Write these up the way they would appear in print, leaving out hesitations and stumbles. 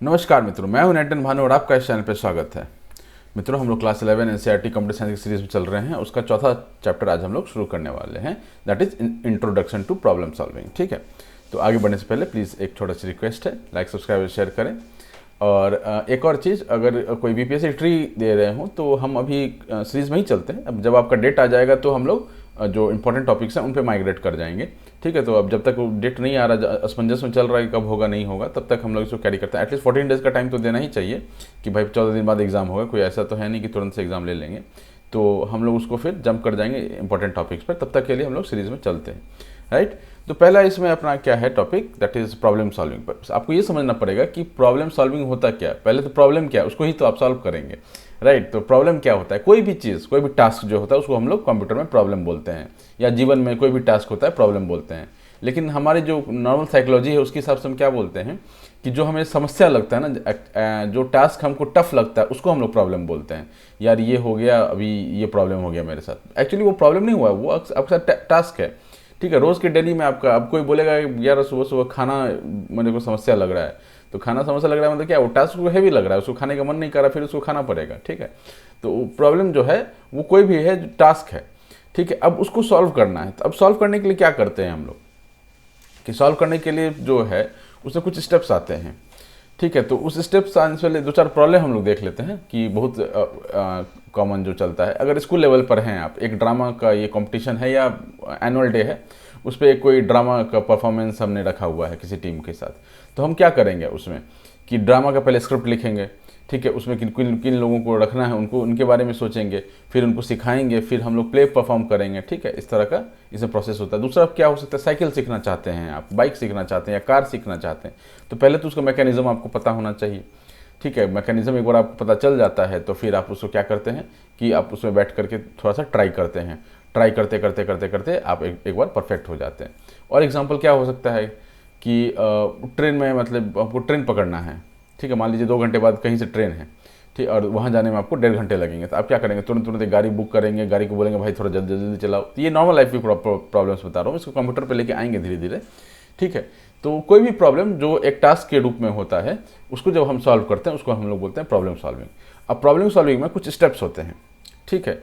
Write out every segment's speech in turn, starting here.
नमस्कार मित्रों, मैं हूं नेटन भानु और आपका इस चैनल पर स्वागत है। मित्रों, हम लोग क्लास 11 एनसीईआरटी कंप्यूटर साइंस की सीरीज में चल रहे हैं। उसका चौथा चैप्टर आज हम लोग शुरू करने वाले हैं, that is introduction to problem solving. ठीक है, तो आगे बढ़ने से पहले प्लीज़ एक छोटा सी रिक्वेस्ट है, लाइक सब्सक्राइब और शेयर करें। और एक और चीज़, अगर कोई बीपीएससी ट्री दे रहे हो तो हम अभी सीरीज में ही चलते हैं। अब जब आपका डेट आ जाएगा तो हम लोग जो इंपॉर्टेंट टॉपिक्स हैं उन पे माइग्रेट कर जाएंगे। ठीक है, तो अब जब तक वो डेट नहीं आ रहा, असमंजस में चल रहा है कब होगा नहीं होगा, तब तक हम लोग इसको कैरी करते हैं। एटलीस्ट 14 डेज़ का टाइम तो देना ही चाहिए कि भाई 14 दिन बाद एग्जाम होगा। कोई ऐसा तो है नहीं कि तुरंत से एग्जाम ले लेंगे, तो हम लोग उसको फिर जंप कर जाएंगे इंपॉर्टेंट टॉपिक्स पर। तब तक के लिए हम लोग सीरीज में चलते हैं, राइट। तो पहला इसमें अपना क्या है topic, that is problem solving. पर आपको ये समझना पड़ेगा कि प्रॉब्लम सॉल्विंग होता क्या है। पहले तो प्रॉब्लम क्या है उसको ही तो आप सॉल्व करेंगे, राइट। तो प्रॉब्लम क्या होता है, कोई भी चीज़, कोई भी टास्क जो होता है उसको हम लोग कंप्यूटर में प्रॉब्लम बोलते हैं, या जीवन में कोई भी टास्क होता है प्रॉब्लम बोलते हैं। लेकिन हमारी जो नॉर्मल साइकोलॉजी है उसके हिसाब से हम क्या बोलते हैं कि जो हमें समस्या लगता है ना, जो टास्क हमको टफ लगता है उसको हम लोग प्रॉब्लम बोलते हैं। यार ये हो गया, अभी ये प्रॉब्लम हो गया मेरे साथ। एक्चुअली वो प्रॉब्लम नहीं हुआ, वो आपके साथ टास्क है। ठीक है, रोज़ के डेली में आपका, अब कोई बोलेगा यार सुबह सुबह खाना मेरे को समस्या लग रहा है, तो खाना समस्या लग रहा है मतलब क्या, वो टास्क को हैवी लग रहा है, उसको खाने का मन नहीं कर रहा, फिर उसको खाना पड़ेगा। ठीक है, तो प्रॉब्लम जो है वो कोई भी है, जो टास्क है। ठीक है, अब उसको सॉल्व करना है। तो अब सॉल्व करने के लिए क्या करते हैं हम लोग कि सॉल्व करने के लिए जो है उसमें कुछ स्टेप्स आते हैं। ठीक है, तो उस स्टेप्स आने से पहले दो चार प्रॉब्लम हम लोग देख लेते हैं कि बहुत कॉमन जो चलता है। अगर स्कूल लेवल पर हैं आप, एक ड्रामा का ये कंपटीशन है या एनुअल डे है, उस पर कोई ड्रामा का परफॉर्मेंस हमने रखा हुआ है किसी टीम के साथ, तो हम क्या करेंगे उसमें कि ड्रामा का पहले स्क्रिप्ट लिखेंगे। ठीक है, उसमें किन किन किन लोगों को रखना है, उनको उनके बारे में सोचेंगे, फिर उनको सिखाएंगे, फिर हम लोग प्ले परफॉर्म करेंगे। ठीक है, इस तरह का इसमें प्रोसेस होता है। दूसरा क्या हो सकता है, साइकिल सीखना चाहते हैं आप, बाइक सीखना चाहते हैं या कार सीखना चाहते हैं, तो पहले तो उसका मैकेनिज्म आपको पता होना चाहिए। ठीक है, मैकेनिज्म एक बार आपको पता चल जाता है तो फिर आप उसको क्या करते हैं कि आप उसमें बैठ करके थोड़ा सा ट्राई करते हैं। ट्राई करते करते करते करते आप एक बार परफेक्ट हो जाते हैं। और एग्जांपल क्या हो सकता है कि ट्रेन में, मतलब आपको ट्रेन पकड़ना है। ठीक है, मान लीजिए 2 घंटे बाद कहीं से ट्रेन है, ठीक, और वहाँ जाने में आपको 1.5 घंटे लगेंगे, तो आप क्या करेंगे, तुरंत तुरंत एक गाड़ी बुक करेंगे, गाड़ी को बोलेंगे भाई थोड़ा जल्दी जल्दी चलाओ। तो ये नॉर्मल लाइफ की प्रॉब्लम्स बता रहा हूँ, इसको कंप्यूटर पे लेके आएंगे धीरे धीरे। ठीक है, तो कोई भी प्रॉब्लम जो एक टास्क के रूप में होता है उसको जब हम सॉल्व करते हैं उसको हम लोग बोलते हैं प्रॉब्लम सॉल्विंग। अब प्रॉब्लम सॉल्विंग में कुछ स्टेप्स होते हैं। ठीक है,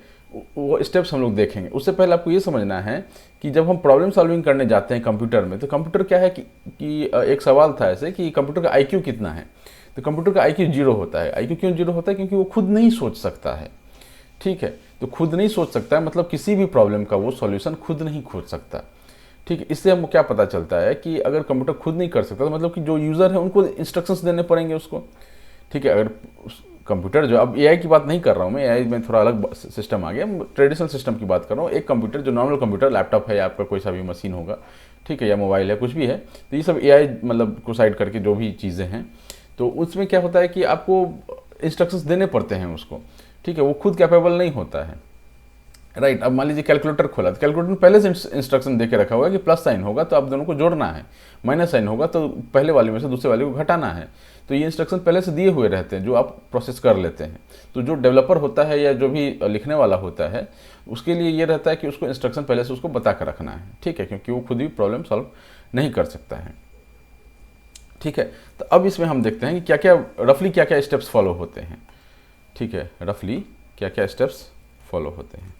वो स्टेप्स हम लोग देखेंगे। उससे पहले आपको ये समझना है कि जब हम प्रॉब्लम सॉल्विंग करने जाते हैं कंप्यूटर में, तो कंप्यूटर क्या है कि एक सवाल था ऐसे कि कंप्यूटर का आईक्यू कितना है। तो कंप्यूटर का आईक्यू 0 होता है। आईक्यू क्यों 0 होता है, क्योंकि वो खुद नहीं सोच सकता है। ठीक है, तो खुद नहीं सोच सकता है मतलब किसी भी प्रॉब्लम का वो सॉल्यूशन खुद नहीं खोज सकता। ठीक है, इससे हमको क्या पता चलता है कि अगर कंप्यूटर खुद नहीं कर सकता तो मतलब कि जो यूज़र है उनको इंस्ट्रक्शंस देने पड़ेंगे उसको। ठीक है, अगर कंप्यूटर जो, अब एआई की बात नहीं कर रहा हूँ मैं, एआई में थोड़ा अलग सिस्टम आ गया, ट्रेडिशनल सिस्टम की बात कर रहा हूँ। एक कंप्यूटर जो नॉर्मल कंप्यूटर, लैपटॉप है या आपका कोई सा भी मशीन होगा, ठीक है, या मोबाइल है, कुछ भी है, तो ये सब एआई मतलब को साइड करके जो भी चीज़ें हैं, तो उसमें क्या होता है कि आपको इंस्ट्रक्शंस देने पड़ते हैं उसको। ठीक है, वो खुद कैपेबल नहीं होता है, राइट। अब मान लीजिए कैलकुलेटर खोला, तो कैलकुलेटर में पहले से इंस्ट्रक्शन दे के रखा हुआ है कि प्लस साइन होगा तो आप दोनों को जोड़ना है, माइनस साइन होगा तो पहले वाले में से दूसरे वाले को घटाना है। तो ये इंस्ट्रक्शन पहले से दिए हुए रहते हैं जो आप प्रोसेस कर लेते हैं। तो जो डेवलपर होता है या जो भी लिखने वाला होता है उसके लिए ये रहता है कि उसको इंस्ट्रक्शन पहले से उसको बता कर रखना है। ठीक है, क्योंकि वो खुद भी प्रॉब्लम सॉल्व नहीं कर सकता है। ठीक है, तो अब इसमें हम देखते हैं कि क्या क्या रफली क्या क्या स्टेप्स फॉलो होते हैं। ठीक है, रफली क्या क्या स्टेप्स फॉलो होते हैं।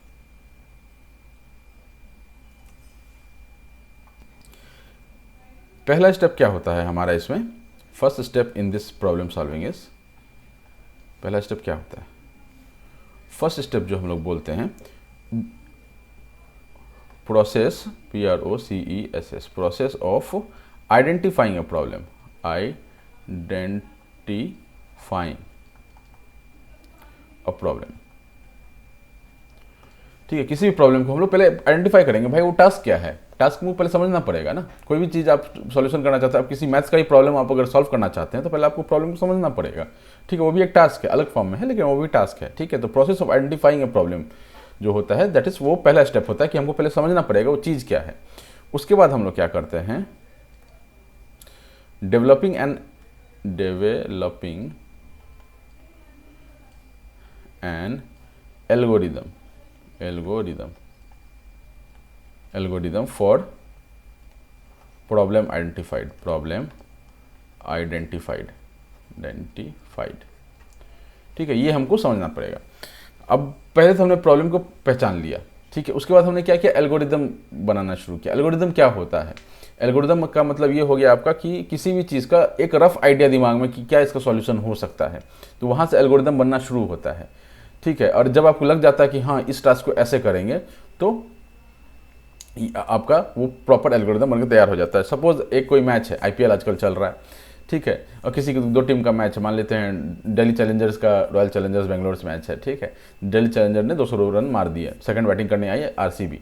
पहला स्टेप क्या होता है हमारा इसमें, first step in this problem solving is, पहला स्टेप क्या होता है, फर्स्ट स्टेप जो हम लोग बोलते हैं process, PROCESS, process of identifying a problem, identifying a problem. ठीक है, किसी भी प्रॉब्लम को हम लोग पहले आइडेंटिफाई करेंगे, भाई वो टास्क क्या है, टास्क में पहले समझना पड़ेगा ना। कोई भी चीज़ आप सॉल्यूशन करना चाहते हैं, आप किसी मैथ्स का ही प्रॉब्लम आप अगर सॉल्व करना चाहते हैं तो पहले आपको प्रॉब्लम को समझना पड़ेगा। ठीक है, वो भी एक टास्क है, अलग फॉर्म में है लेकिन वो भी टास्क है। ठीक है, तो process of identifying a problem जो होता है, दैट इज वो पहला स्टेप होता है कि हमको पहले समझना पड़ेगा वो चीज़ क्या है। उसके बाद हम लोग क्या करते हैं, developing N algorithm for problem identified, identified. ठीक है, ये हमको समझना पड़ेगा। अब पहले तो हमने प्रॉब्लम को पहचान लिया, ठीक है, उसके बाद हमने क्या किया, एल्गोरिदम बनाना शुरू किया। एल्गोरिदम क्या होता है? एल्गोरिदम का मतलब ये हो गया आपका कि किसी भी चीज़ का एक रफ आइडिया दिमाग में कि क्या इसका सॉल्यूशन हो सकता है, तो वहाँ से एल्गोरिदम बनना शुरू होता है। ठीक है, और जब आपको लग जाता है कि हाँ इस टास्क को ऐसे करेंगे, तो आपका वो प्रॉपर एल्गोरिदम बनकर तैयार हो जाता है। सपोज एक कोई मैच है, आईपीएल आजकल चल रहा है, ठीक है, और किसी की दो टीम का मैच है, मान लेते हैं दिल्ली चैलेंजर्स का रॉयल चैलेंजर्स बेंगलोर से मैच है, ठीक है, दिल्ली चैलेंजर ने 200 रन मार दिए, सेकंड बैटिंग करने आई है आरसीबी।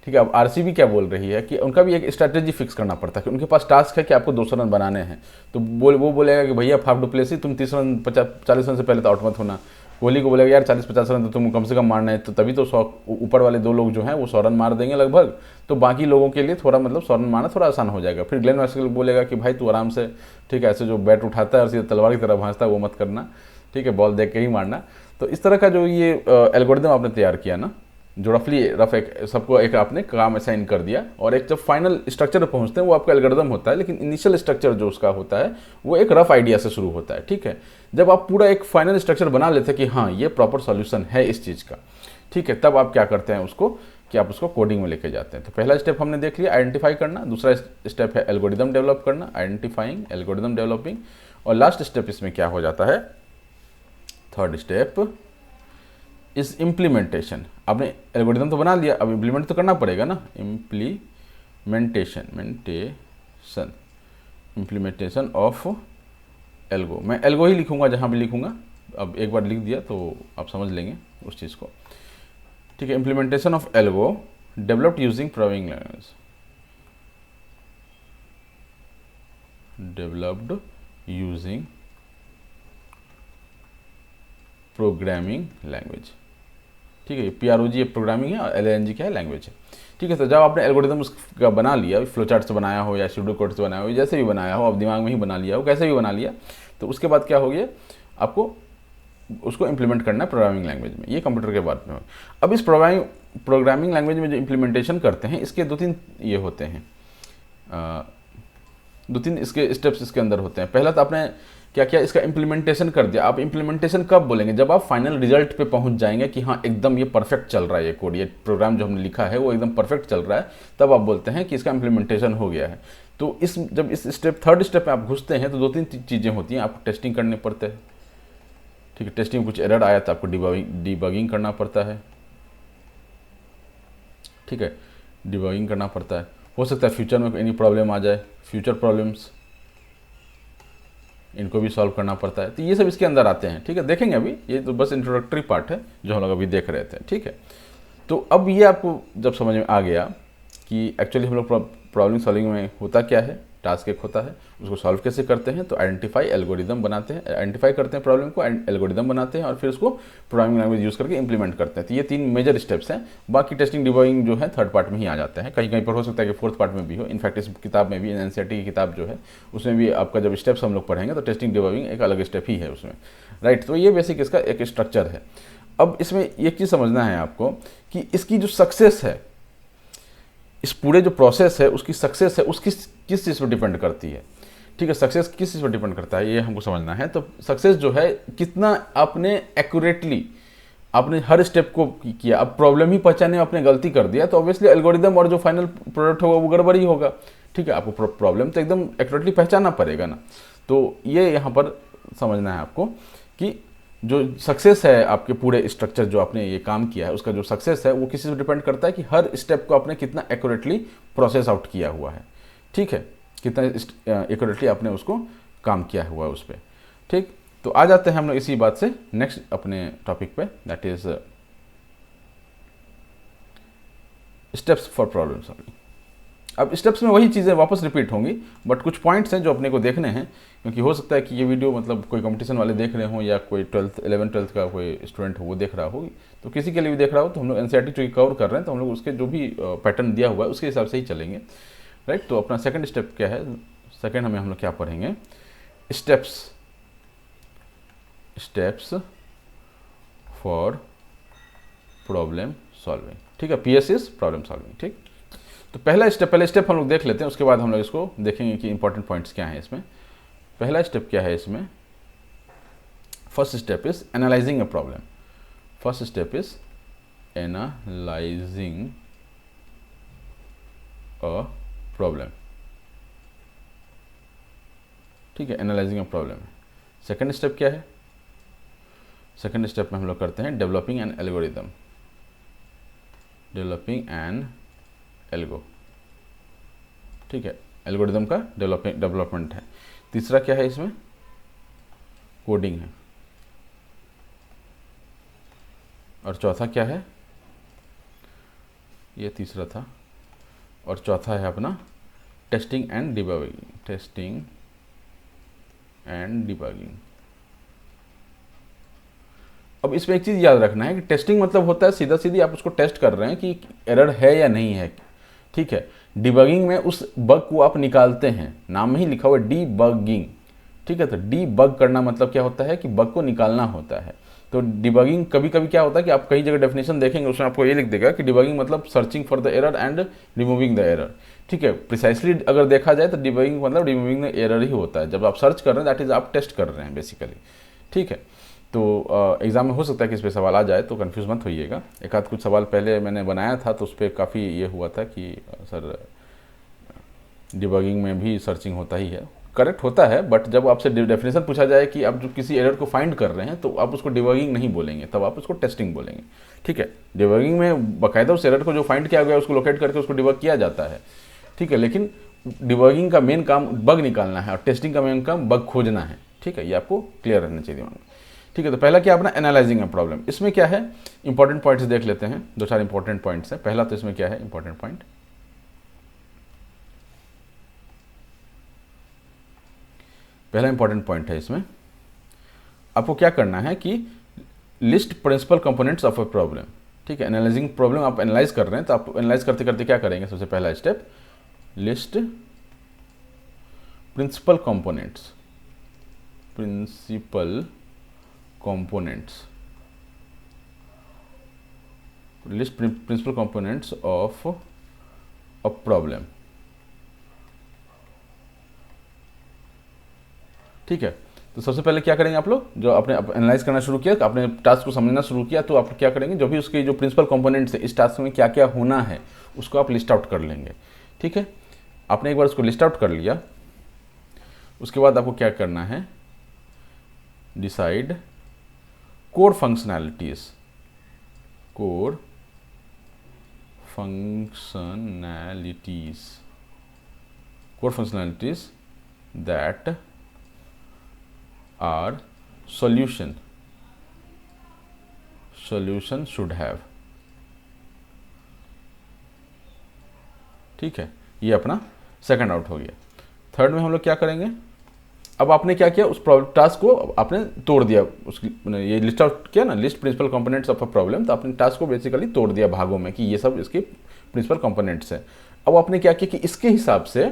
ठीक है, अब आरसीबी क्या बोल रही है कि उनका भी एक स्ट्रैटेजी फिक्स करना पड़ता है कि उनके पास टास्क है कि आपको 200 रन बनाने हैं। तो वो बोलेगा कि भैया फाफ डु प्लेसी, तुम 30 रन 40 रन से पहले तो आउट मत होना। कोहली को बोलेगा यार 40-50 रन तो तुम कम से कम मारना है, तो तभी तो 100 ऊपर वाले दो लोग जो हैं वो 100 रन मार देंगे लगभग, तो बाकी लोगों के लिए थोड़ा मतलब 100 रन मारना थोड़ा आसान हो जाएगा। फिर ग्लेन मैक्सवेल बोलेगा कि भाई तू आराम से, ठीक है, ऐसे जो बैट उठाता है और सीधे तलवार की तरह भांजता है वो मत करना, ठीक है, बॉल देख के ही मारना। तो इस तरह का जो ये एल्गोरिदम आपने तैयार किया ना, जो रफ एक सबको एक आपने काम असाइन कर दिया, और एक जब फाइनल स्ट्रक्चर पर पहुंचते हैं वो आपका एल्गोरिदम होता है, लेकिन इनिशियल स्ट्रक्चर जो उसका होता है वो एक रफ आइडिया से शुरू होता है। ठीक है, जब आप पूरा एक फाइनल स्ट्रक्चर बना लेते हैं कि हाँ ये प्रॉपर सॉल्यूशन है इस चीज़ का, ठीक है, तब आप क्या करते हैं उसको कि आप उसको कोडिंग में लेके जाते हैं। तो पहला स्टेप हमने देख लिया आइडेंटिफाई करना, दूसरा स्टेप है एल्गोरिदम डेवलप करना, आइडेंटिफाइंग, एल्गोरिदम डेवलपिंग, और लास्ट स्टेप इसमें क्या हो जाता है, थर्ड स्टेप इस इम्प्लीमेंटेशन। आपने एल्गोरिदम तो बना लिया, अब इम्प्लीमेंट तो करना पड़ेगा ना, इम्प्लीमेंटेशन ऑफ एल्गो। मैं एल्गो ही लिखूंगा जहाँ भी लिखूंगा, अब एक बार लिख दिया तो आप समझ लेंगे उस चीज़ को। ठीक है, implementation of algo developed using programming language, developed using programming language. ठीक है, PROG प्रोग्रामिंग है और LANG क्या है, लैंग्वेज है। ठीक है, तो जब आपने एल्गोरिदम उसका बना लिया, फ्लो चार्ट से बनाया हो या सूडो कोड से बनाया हो, जैसे भी बनाया हो, अब दिमाग में ही बना लिया हो, कैसे भी बना लिया, तो उसके बाद क्या हो गया, आपको उसको इम्प्लीमेंट करना है प्रोग्रामिंग लैंग्वेज में। ये कंप्यूटर के बाद में हो। अब इस प्रोग्रामिंग लैंग्वेज में जो इम्प्लीमेंटेशन करते हैं, इसके 2-3 ये होते हैं, 2-3 इसके स्टेप्स इसके अंदर होते हैं। पहला तो आपने क्या किया, इसका इम्प्लीमेंटेशन कर दिया। आप इम्प्लीमेंटेशन कब बोलेंगे, जब आप फाइनल रिजल्ट पे पहुंच जाएंगे कि हाँ एकदम ये परफेक्ट चल रहा है, ये कोड, ये प्रोग्राम जो हमने लिखा है वो एकदम परफेक्ट चल रहा है, तब आप बोलते हैं कि इसका इम्प्लीमेंटेशन हो गया है। तो जब इस थर्ड स्टेप में आप घुसते हैं तो 2-3 चीज़ें होती हैं, आपको टेस्टिंग करने पड़ते हैं। ठीक है, टेस्टिंग में कुछ एरर आया तो आपको डिबगिंग करना पड़ता है। ठीक है, डिबगिंग करना पड़ता है। हो सकता है फ्यूचर में एनी प्रॉब्लम आ जाए, फ्यूचर प्रॉब्लम्स, इनको भी सॉल्व करना पड़ता है। तो ये सब इसके अंदर आते हैं। ठीक है, देखेंगे अभी, ये तो बस इंट्रोडक्टरी पार्ट है जो हम लोग अभी देख रहे थे। ठीक है, तो अब ये आपको जब समझ में आ गया कि एक्चुअली हम लोग प्रॉब्लम सॉल्विंग में होता क्या है, टास्क एक होता है, उसको सॉल्व कैसे करते हैं, तो आइडेंटिफाई, एल्गोरिदम बनाते हैं, आइडेंटिफाई करते हैं प्रॉब्लम को, एल्गोरिदम बनाते हैं, और फिर उसको प्रोग्रामिंग लैंग्वेज यूज़ करके इंप्लीमेंट करते हैं। तो ये 3 मेजर स्टेप्स हैं। बाकी टेस्टिंग डिबगिंग जो है थर्ड पार्ट में ही आ जाते हैं, कहीं कहीं पर हो सकता है कि फोर्थ पार्ट में भी हो। इनफैक्ट इस किताब में भी, NCERT की किताब जो है उसमें भी आपका जब स्टेप्स हम लोग पढ़ेंगे तो टेस्टिंग डिबगिंग एक अलग स्टेप ही है उसमें, राइट। तो ये बेसिक इसका एक स्ट्रक्चर है। अब इसमें एक चीज़ समझना है आपको कि इसकी जो सक्सेस है, इस पूरे जो प्रोसेस है उसकी सक्सेस है, उसकी किस चीज़ पर डिपेंड करती है। ठीक है, सक्सेस किस चीज़ पर डिपेंड करता है ये हमको समझना है। तो सक्सेस जो है, कितना आपने एक्यूरेटली आपने हर स्टेप को किया। अब प्रॉब्लम ही पहचाने में आपने गलती कर दिया तो ऑब्वियसली एल्गोरिदम और जो फाइनल प्रोडक्ट होगा वो गड़बड़ी होगा। ठीक है, आपको प्रॉब्लम तो एकदम एक्यूरेटली पहचानना पड़ेगा ना। तो ये यहाँ पर समझना है आपको कि जो सक्सेस है आपके पूरे स्ट्रक्चर जो आपने ये काम किया है, उसका जो सक्सेस है वो किसी से डिपेंड करता है कि हर स्टेप को आपने कितना एक्यूरेटली प्रोसेस आउट किया हुआ है। ठीक है, कितना एक्यूरेटली आपने उसको काम किया हुआ है उस पर। ठीक, तो आ जाते हैं हम लोग इसी बात से नेक्स्ट अपने टॉपिक पे, that is steps for problem solving. अब स्टेप्स में वही चीज़ें वापस रिपीट होंगी, बट कुछ पॉइंट्स हैं जो अपने को देखने हैं, क्योंकि हो सकता है कि ये वीडियो मतलब कोई कंपटीशन वाले देख रहे हों या कोई 11th-12th का कोई स्टूडेंट हो वो देख रहा हो, तो किसी के लिए भी देख रहा हो, तो हम लोग NCERT जो कवर कर रहे हैं तो हम लोग उसके जो भी पैटर्न दिया हुआ है उसके हिसाब से ही चलेंगे, राइट। तो अपना सेकंड स्टेप क्या है, सेकंड हमें हम लोग क्या पढ़ेंगे, स्टेप्स फॉर प्रॉब्लम सॉल्विंग। ठीक है, PS इज प्रॉब्लम सॉल्विंग। ठीक, तो पहले स्टेप हम लोग देख लेते हैं, उसके बाद हम लोग इसको देखेंगे कि इंपॉर्टेंट पॉइंट्स क्या हैं इसमें। पहला स्टेप क्या है इसमें, first step is analysing a problem, first step is analysing a problem, ठीक है, analysing a problem. Second step क्या है? सेकंड स्टेप में हम लोग करते हैं developing N algorithm, developing N algo, ठीक है, एल्गोरिदम का डेवलपमेंट है। तीसरा क्या है इसमें? कोडिंग है। और चौथा क्या है? ये तीसरा था। और चौथा है अपना testing and debugging, testing and debugging. अब इसमें एक चीज़ याद रखना है कि टेस्टिंग मतलब होता है सीधा सीधी आप उसको टेस्ट कर रहे हैं कि एरर है या नहीं है, ठीक है। डिबगिंग में उस बग को आप निकालते हैं, नाम में ही लिखा हुआ है डिबगिंग, ठीक है। तो डीबग करना मतलब क्या होता है कि बग को निकालना होता है। तो डिबगिंग कभी कभी क्या होता है कि आप कई जगह डेफिनेशन देखेंगे उसमें आपको ये लिख देगा कि डिबगिंग मतलब searching for the error and removing the error, ठीक है। प्रिसाइसली अगर देखा जाए तो डिबगिंग मतलब रिमूविंग द एरर ही होता है। जब आप सर्च कर रहे हैं दैट इज आप टेस्ट कर रहे हैं बेसिकली, ठीक है। तो एग्ज़ाम में हो सकता है कि इस पर सवाल आ जाए, तो कन्फ्यूज़ मत होइएगा। एक आध कुछ सवाल पहले मैंने बनाया था तो उस पर काफ़ी ये हुआ था कि सर डिबगिंग में भी सर्चिंग होता ही है, करेक्ट होता है, बट जब आपसे डेफिनेशन पूछा जाए कि आप जो किसी एरर को फाइंड कर रहे हैं तो आप उसको डिबगिंग नहीं बोलेंगे, तब आप उसको टेस्टिंग बोलेंगे, ठीक है। डिबगिंग में बाकायदा उस एरर को जो फाइंड किया गया उसको लोकेट करके उसको डिबग किया जाता है, ठीक है। लेकिन डिबगिंग का मेन काम बग निकालना है और टेस्टिंग का मेन काम बग खोजना है, ठीक है। ये आपको क्लियर रहना चाहिए दिमाग में, ठीक है। तो पहला क्या अपना एनालाइजिंग अ प्रॉब्लम, इसमें क्या है इंपॉर्टेंट पॉइंट्स देख लेते हैं, दो चार इंपॉर्टेंट पॉइंट्स हैं। पहला तो इसमें क्या है इंपॉर्टेंट पॉइंट, पहला इंपॉर्टेंट पॉइंट है इसमें आपको क्या करना है कि list principal components of a problem, ठीक है। एनालाइजिंग प्रॉब्लम आप एनालाइज कर रहे हैं तो आप एनालाइज करते करते क्या करेंगे, सबसे पहला step list principal components, principal components, list principal components of a problem, ठीक है। तो सबसे पहले क्या करेंगे आप लोग, जो आपने एनालाइज करना शुरू किया, आपने टास्क को समझना शुरू किया, तो आप क्या करेंगे, जो भी उसके जो प्रिंसिपल कंपोनेंट्स है इस टास्क में क्या क्या होना है उसको आप लिस्ट आउट कर लेंगे, ठीक है। आपने एक बार उसको लिस्ट आउट कर लिया, उसके बाद आपको क्या करना है, decide core functionalities, core functionalities, core functionalities that are solution should have, ठीक है। ये अपना सेकंड आउट हो गया। थर्ड में हम लोग क्या करेंगे, अब आपने क्या किया, उस टास्क को आपने तोड़ दिया, उसकी ये लिस्ट आउट किया ना, list principal components of a problem, तो आपने टास्क को बेसिकली तोड़ दिया भागों में कि ये सब इसके प्रिंसिपल कंपोनेंट्स हैं। अब आपने क्या किया कि इसके हिसाब से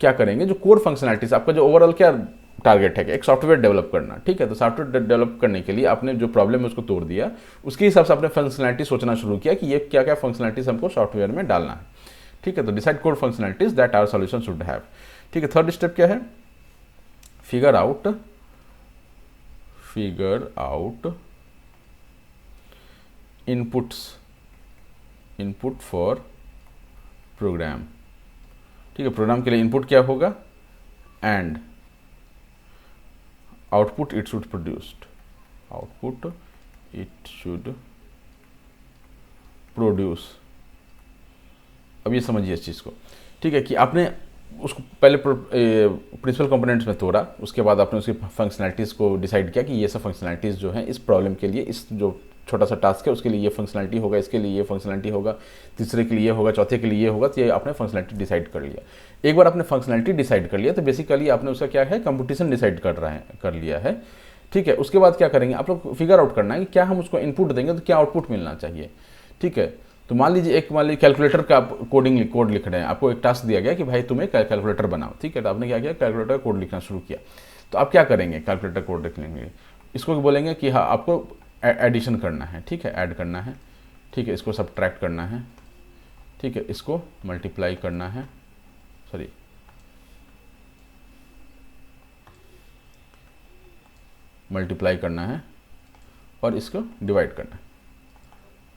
क्या करेंगे, जो कोर फंक्शनैलिटीज, आपका जो ओवरऑल क्या टारगेट है कि एक सॉफ्टवेयर डेवलप करना, ठीक है। तो सॉफ्टवेयर डेवलप करने के लिए आपने जो प्रॉब्लम है उसको तोड़ दिया, उसके हिसाब से आपने फंक्शनैलिटी सोचना शुरू किया कि ये क्या क्या फंक्शनैलिटीज हमको सॉफ्टवेयर में डालना है, ठीक है। तो decide core functionalities that our solution should have, ठीक है। थर्ड स्टेप क्या है, figure out input for program, ठीक है। प्रोग्राम के लिए इनपुट क्या होगा, and output it should produced, output it should produce. अब ये समझिए इस चीज़ को, ठीक है, कि आपने उसको पहले प्रिंसिपल कंपोनेंट्स में तोड़ा, उसके बाद आपने उसकी फंक्शनैलिटीज़ को डिसाइड किया कि ये सब फंक्शनैलिटीज़ जो हैं इस प्रॉब्लम के लिए, इस जो छोटा सा टास्क है उसके लिए ये फंक्शनैलिटी होगा, इसके लिए ये फंक्शनैलिटी होगा, तीसरे के लिए होगा, चौथे के लिए होगा। तो ये आपने फंक्शनैलिटी डिसाइड कर लिया। एक बार आपने फंक्शनैलिटी डिसाइड कर लिया तो बेसिकली आपने उसका क्या है, कंपटीशन डिसाइड कर लिया है, ठीक है। उसके बाद क्या करेंगे आप लोग, फिगर आउट करना है कि क्या हम उसको इनपुट देंगे तो क्या आउटपुट मिलना चाहिए, ठीक है। तो मान लीजिए कैलकुलेटर का आप कोड लिख रहे हैं, आपको एक टास्क दिया गया कि भाई तुम्हें कैलकुलेटर बनाओ, ठीक है। तो आपने क्या किया, कैलकुलेटर कोड लिखना शुरू किया। तो आप क्या करेंगे, कैलकुलेटर कोड लिख लेंगे, इसको बोलेंगे कि हाँ आपको एडिशन करना है, ठीक है, ऐड करना है, ठीक है, इसको सब्ट्रैक्ट करना है, ठीक है, इसको मल्टीप्लाई करना है, मल्टीप्लाई करना है और इसको डिवाइड करना है।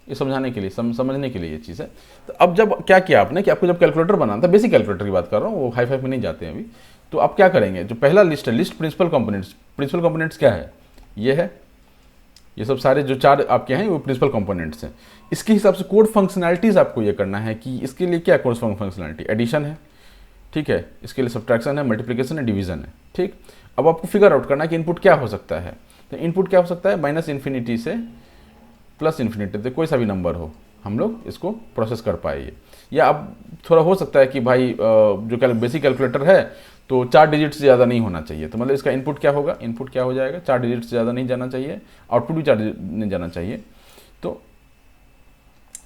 ये समझाने के लिए, समझने के लिए ये चीज़ है। तो अब जब क्या किया आपने कि आपको जब कैलकुलेटर बनाना था, बेसिक कैलकुलेटर की बात कर रहा हूँ, वो हाई फाई में नहीं जाते हैं अभी, तो आप क्या करेंगे, जो पहला लिस्ट है, लिस्ट प्रिंसिपल कंपोनेंट्स क्या है, ये है, ये सब सारे जो 4 आपके हैं वो प्रिंसिपल कंपोनेंट्स हैं। इसके हिसाब से कोड फंक्शनैलिटीज़ आपको ये करना है कि इसके लिए क्या कोड फंक्शनैलिटी, एडिशन है, ठीक है, इसके लिए सब्ट्रैक्शन है, मल्टीप्लिकेशन है, डिवीजन है, ठीक। अब आपको फिगर आउट करना है कि इनपुट क्या हो सकता है। तो इनपुट क्या हो सकता है, -∞ से +∞, तो कोई सा भी नंबर हो, हम लोग इसको प्रोसेस कर पाए। या अब थोड़ा हो सकता है कि भाई जो बेसिक कैलकुलेटर है तो 4 डिजिट से ज़्यादा नहीं होना चाहिए, तो मतलब इसका इनपुट क्या होगा, इनपुट क्या हो जाएगा, 4 डिजिट से ज़्यादा नहीं जाना चाहिए, आउटपुट भी 4 डिजिट नहीं जाना चाहिए। तो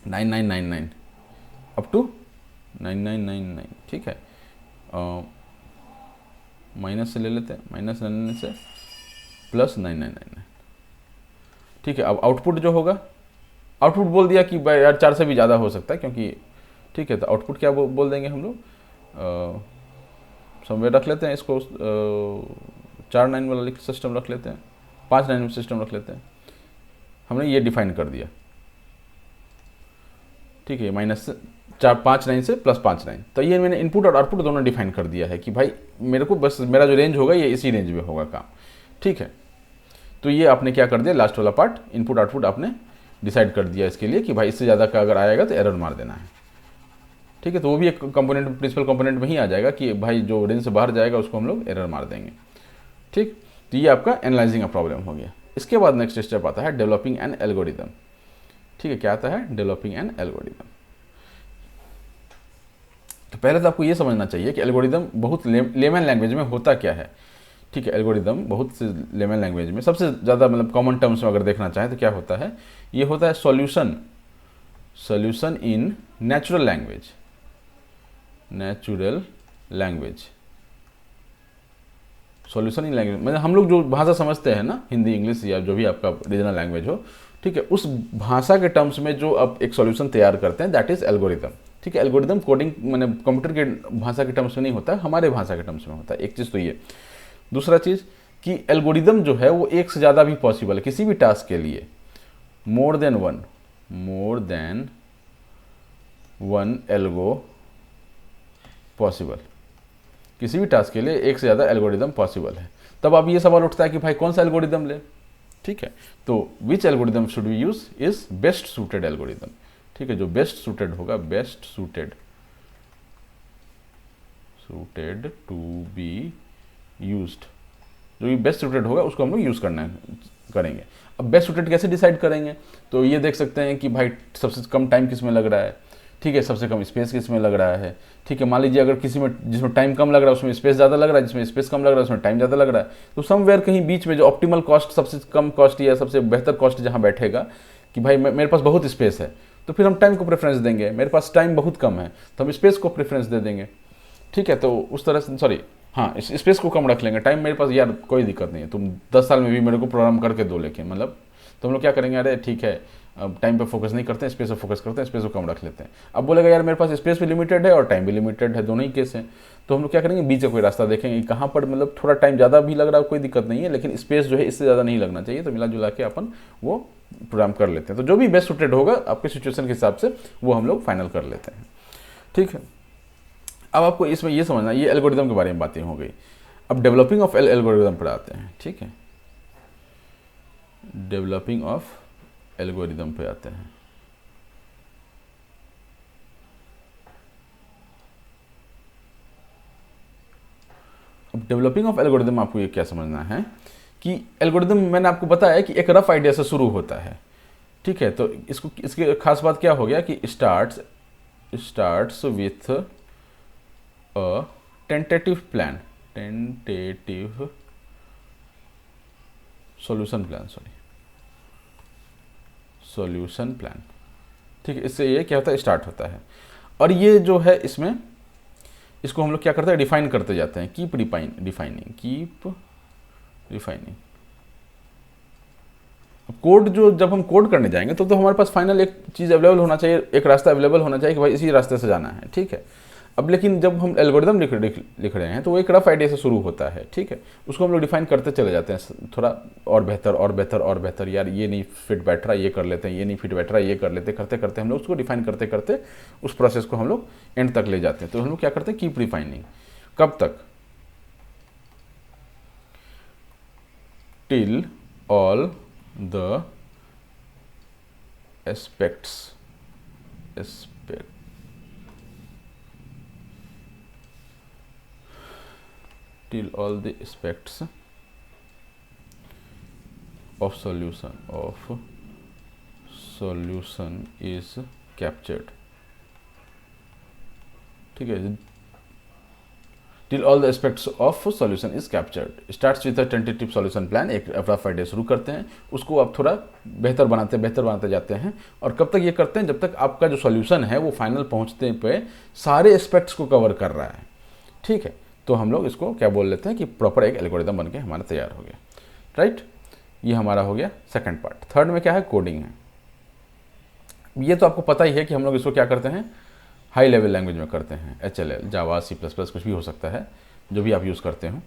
9999 अप टू 9999, ठीक है, माइनस से ले लेते हैं, -99 से +9999, ठीक है। अब आउटपुट जो होगा, आउटपुट बोल दिया कि भाई यार 4 से भी ज़्यादा हो सकता है क्योंकि, ठीक है, तो आउटपुट क्या बोल देंगे हम लोग, समवेयर रख लेते हैं इसको, 4 9 वाला सिस्टम रख लेते हैं, 5 9 सिस्टम रख लेते हैं, हमने ये डिफाइन कर दिया, ठीक है, -5 9 से +5 9, तो ये मैंने इनपुट और आउटपुट दोनों डिफाइन कर दिया है कि भाई मेरे को बस मेरा जो रेंज होगा ये इसी रेंज में होगा काम, ठीक है। तो ये आपने क्या कर दिया, लास्ट वाला पार्ट इनपुट आउटपुट आपने डिसाइड कर दिया इसके लिए कि भाई इससे ज़्यादा का अगर आएगा तो एरर मार देना है, ठीक है। तो वो भी एक कंपोनेंट, प्रिंसिपल कंपोनेंट में ही आ जाएगा कि भाई जो रेंज से बाहर जाएगा उसको हम लोग एरर मार देंगे, ठीक। तो ये आपका एनालाइजिंग अ प्रॉब्लम हो गया। इसके बाद नेक्स्ट स्टेप आता है डेवलपिंग एन एल्गोरिदम, ठीक है। क्या आता है, डेवलपिंग एन एल्गोरिदम। तो पहले तो आपको ये समझना चाहिए कि एल्गोरिदम बहुत लेमन लैंग्वेज में होता क्या है, ठीक है। एल्गोरिदम बहुत से लेमन लैंग्वेज में सबसे ज़्यादा मतलब कॉमन टर्म्स में अगर देखना चाहें तो क्या होता है, ये होता है solution in natural language, solution in language मतलब हम लोग जो भाषा समझते हैं ना, हिंदी इंग्लिश या जो भी आपका रीजनल लैंग्वेज हो, ठीक है, उस भाषा के टर्म्स में जो आप एक सॉल्यूशन तैयार करते हैं दैट इज एल्गोरिदम, ठीक है। एल्गोरिदम कोडिंग मैंने कंप्यूटर के भाषा के टर्म्स में नहीं होता है, हमारे भाषा के टर्म्स में होता है, एक चीज़ तो ये। दूसरा चीज़ कि एल्गोरिदम जो है वो एक से ज़्यादा भी पॉसिबल है किसी भी टास्क के लिए, more than one algo possible, किसी भी टास्क के लिए एक से ज़्यादा एल्गोरिदम पॉसिबल है। तब अब ये सवाल उठता है कि भाई कौन सा एल्गोरिदम ले, ठीक है। तो which algorithm should we use is best suited algorithm, ठीक है। जो बेस्ट सूटेड होगा, best suited to be used, जो भी बेस्ट सूटेड होगा उसको हम लोग यूज़ करेंगे। अब बेस्ट सूटेड कैसे डिसाइड करेंगे, तो ये देख सकते हैं कि भाई सबसे कम टाइम किस में लग रहा है, ठीक है, सबसे कम स्पेस किस में लग रहा है, ठीक है। मान लीजिए अगर किसी में जिसमें टाइम कम लग रहा है उसमें स्पेस ज़्यादा लग रहा है, जिसमें स्पेस कम लग रहा है उसमें टाइम ज़्यादा लग रहा है, तो समवेयर कहीं बीच में जो ऑप्टिमल कॉस्ट, सबसे कम कॉस्ट या सबसे बेहतर कॉस्ट जहाँ बैठेगा कि भाई मेरे पास बहुत स्पेस है तो फिर हम टाइम को प्रेफरेंस देंगे, मेरे पास टाइम बहुत कम है तो हम स्पेस को प्रेफरेंस दे देंगे, ठीक है। तो उस तरह से, सॉरी हाँ, स्पेस को कम रख लेंगे, टाइम मेरे पास यार कोई दिक्कत नहीं है, तुम 10 साल में भी मेरे को प्रोग्राम करके दो, लेकिन मतलब तो हम लोग क्या करेंगे, अरे ठीक है अब टाइम पे फोकस नहीं करते हैं, स्पेस पे फोकस करते हैं, स्पेस को कम रख लेते हैं। अब बोलेगा यार मेरे पास स्पेस भी लिमिटेड है और टाइम भी लिमिटेड है, दोनों ही केस हैं, तो हम लोग क्या करेंगे, बीच का कोई रास्ता देखेंगे, कहाँ पर मतलब थोड़ा टाइम ज़्यादा भी लग रहा है कोई दिक्कत नहीं है, लेकिन स्पेस जो है इससे ज़्यादा नहीं लगना चाहिए, तो मिला जुला के अपन वो प्रोग्राम कर लेते हैं। तो जो भी बेस्ट सूटेड होगा आपके सिचुएशन के हिसाब से वो हम लोग फाइनल कर लेते हैं, ठीक है। अब आपको इसमें ये समझना, ये एल्गोरिदम के बारे में बातें हो गई। अब डेवलपिंग ऑफ एल्गोरिदम पर आते हैं, ठीक है। डेवलपिंग ऑफ एल्गोरिदम पे आते हैं। अब डेवलपिंग ऑफ एल्गोरिदम आपको ये क्या समझना है कि एल्गोरिदम मैंने आपको बताया कि एक रफ आइडिया से शुरू होता है, ठीक है। तो इसकी खास बात क्या हो गया कि starts with a tentative solution plan, ठीक है। इससे ये क्या होता है, स्टार्ट होता है, और ये जो है इसमें इसको हम लोग क्या करते हैं, डिफाइन करते जाते हैं, कीप रिफाइनिंग। कोड जो जब हम कोड करने जाएंगे तो हमारे पास फाइनल एक चीज़ अवेलेबल होना चाहिए, एक रास्ता अवेलेबल होना चाहिए कि भाई इसी रास्ते से जाना है, ठीक है। अब लेकिन जब हम एल्गोरिदम लिख रहे हैं तो वो एक रफ आइडिया से शुरू होता है, ठीक है, उसको हम लोग डिफाइन करते चले जाते हैं थोड़ा और बेहतर और बेहतर और बेहतर, यार ये नहीं फिट बैठ रहा ये कर लेते हैं, ये नहीं फिट बैठ रहा ये कर लेते, करते करते हम लोग उसको डिफाइन करते करते उस प्रोसेस को हम लोग एंड तक ले जाते हैं। तो हम लोग क्या करते हैं, कीप रिफाइनिंग। कब तक? Till all the aspects till all the aspects of solution is captured, ठीक है। till all the aspects of solution is captured starts with a tentative solution plan, एक रफ आइडिया शुरू करते हैं, उसको आप थोड़ा बेहतर बनाते जाते हैं। और कब तक ये करते हैं? जब तक आपका जो सॉल्यूशन है वो फाइनल पहुंचते पे सारे एस्पेक्ट्स को कवर कर रहा है, ठीक है। तो हम लोग इसको क्या बोल लेते हैं कि प्रॉपर एक एल्गोरिदम बनके हमारा तैयार हो गया, राइट। ये हमारा हो गया सेकंड पार्ट। थर्ड में क्या है? कोडिंग है। ये तो आपको पता ही है कि हम लोग इसको क्या करते हैं, हाई लेवल लैंग्वेज में करते हैं, HLL, जावा, C++, कुछ भी हो सकता है, जो भी आप यूज़ करते हो,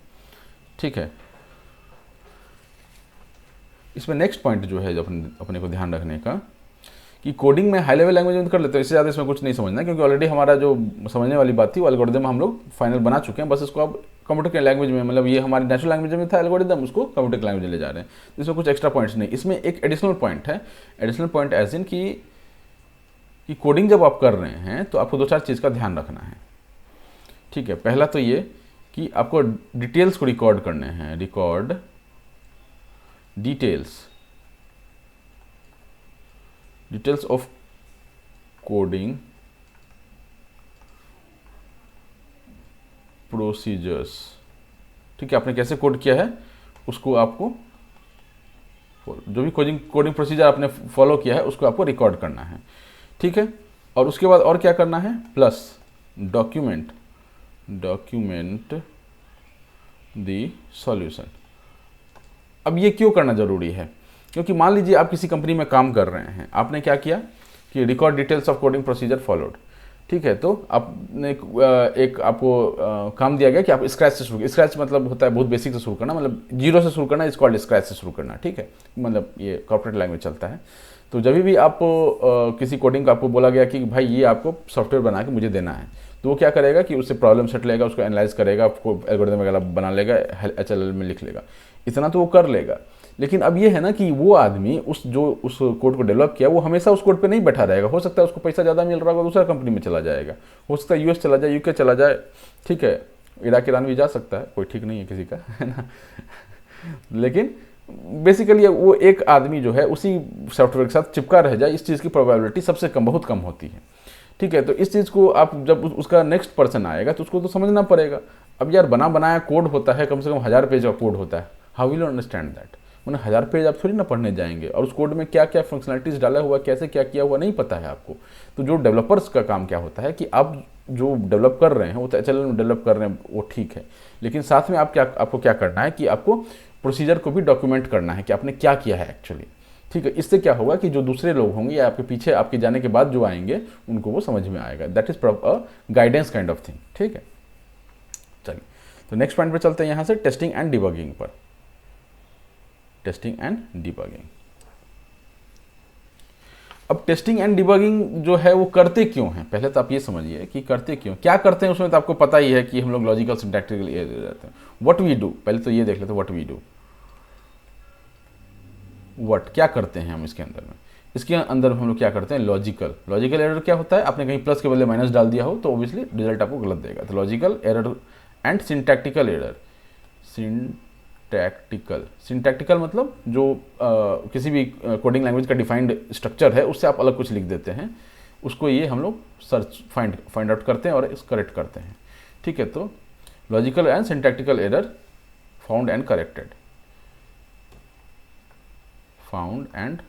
ठीक है। इसमें नेक्स्ट पॉइंट जो है अपने को ध्यान रखने का कि कोडिंग में हाई लेवल लैंग्वेज में कर लेते हैं, इससे ज़्यादा इसमें कुछ नहीं समझना, क्योंकि ऑलरेडी हमारा जो समझने वाली बात थी वो एल्गोरिदम हम लोग फाइनल बना चुके हैं। बस इसको अब कंप्यूटर के लैंग्वेज में, मतलब ये हमारी नेचुरल लैंग्वेज में था एल्गोरिदम, उसको कंप्यूटर के लैंग्वेज में ले जा रहे हैं। इसमें कुछ एक्स्ट्रा पॉइंट्स नहीं, इसमें एक एडिशनल पॉइंट है। एडिशनल पॉइंट एज इन कि कोडिंग जब आप कर रहे हैं तो आपको 2-4 चीज़ का ध्यान रखना है, ठीक है। पहला तो ये कि आपको डिटेल्स को रिकॉर्ड करने हैं, record details of coding procedures, ठीक है। आपने कैसे कोड किया है उसको आपको, जो भी कोडिंग प्रोसीजर आपने फॉलो किया है उसको आपको रिकॉर्ड करना है, ठीक है। और उसके बाद और क्या करना है, प्लस डॉक्यूमेंट द सॉल्यूशन। अब ये क्यों करना जरूरी है? क्योंकि मान लीजिए आप किसी कंपनी में काम कर रहे हैं, आपने क्या किया कि record details of coding procedure followed, ठीक है। तो आपने एक आपको काम दिया गया कि आप स्क्रैच से शुरू, स्क्रैच मतलब होता है बहुत बेसिक से शुरू करना, मतलब जीरो से शुरू करना, इस कॉल्ड स्क्रैच से शुरू करना, ठीक है। मतलब ये कॉर्पोरेट लैंग्वेज चलता है। तो जब भी आपको किसी कोडिंग का आपको बोला गया कि भाई ये आपको सॉफ्टवेयर बना के मुझे देना है, तो वो क्या करेगा कि उससे प्रॉब्लम सेट लेगा, उसको एनालाइज करेगा, आपको एल्गोरिथम वगैरह बना लेगा, HLL में लिख लेगा, इतना तो वो कर लेगा। लेकिन अब ये है ना कि वो आदमी उस कोड को डेवलप किया, वो हमेशा उस कोड पे नहीं बैठा रहेगा। हो सकता है उसको पैसा ज़्यादा मिल रहा होगा, दूसरा कंपनी में चला जाएगा, हो सकता है US चला जाए, UK चला जाए, ठीक है, इराक ईरान भी जा सकता है, कोई ठीक नहीं है किसी का, है ना। लेकिन बेसिकली वो एक आदमी जो है उसी सॉफ्टवेयर के साथ चिपका रह जाए, इस चीज़ की प्रोबेबिलिटी सबसे कम, बहुत कम होती है, ठीक है। तो इस चीज़ को आप जब उसका नेक्स्ट पर्सन आएगा तो उसको तो समझना पड़ेगा। अब यार बना बनाया कोड होता है, कम से कम 1000 पेज का कोड होता है, how will you understand that? मैंने 1000 पेज आप थोड़ी ना पढ़ने जाएंगे, और उस कोड में क्या क्या फंक्शनलिटीज़ डाला हुआ, कैसे क्या किया हुआ नहीं पता है आपको। तो जो डेवलपर्स का काम क्या होता है कि आप जो डेवलप कर रहे हैं वो तो HLL में डेवलप कर रहे हैं, वो ठीक है, लेकिन साथ में आपको क्या करना है कि आपको प्रोसीजर को भी डॉक्यूमेंट करना है कि आपने क्या किया है एक्चुअली, ठीक है। इससे क्या होगा कि जो दूसरे लोग होंगे या आपके पीछे आपके जाने के बाद जो आएंगे उनको वो समझ में आएगा। That is guidance kind of thing, ठीक है। चलिए तो नेक्स्ट पॉइंट पे चलते हैं, यहाँ से टेस्टिंग एंड डिबगिंग पर। टेस्टिंग एंड डिबगिंग, अब टेस्टिंग एंड डिबगिंग जो है वो करते क्यों हैं? पहले तो आप ये समझिए कि करते क्यों, क्या करते हैं उसमें तो आपको पता ही है कि हम लोग लॉजिकल सिंटैक्टिकल ये रहते हैं। व्हाट वी डू, पहले तो ये देख लेते हैं व्हाट वी डू। व्हाट क्या करते हैं हम इसके अंदर में, इसके अंदर हम लोग क्या करते हैं, लॉजिकल एरर क्या होता है, आपने कहीं प्लस के बदले माइनस डाल दिया हो तो ऑब्वियसली रिजल्ट आपको गलत देगा। तो logical error and syntactical error. Syntactical मतलब जो किसी भी कोडिंग लैंग्वेज का डिफाइंड स्ट्रक्चर है उससे आप अलग कुछ लिख देते हैं, उसको ये हम लोग सर्च फाइंड आउट करते हैं और करेक्ट करते हैं, ठीक है। तो logical and syntactical error found and corrected, found and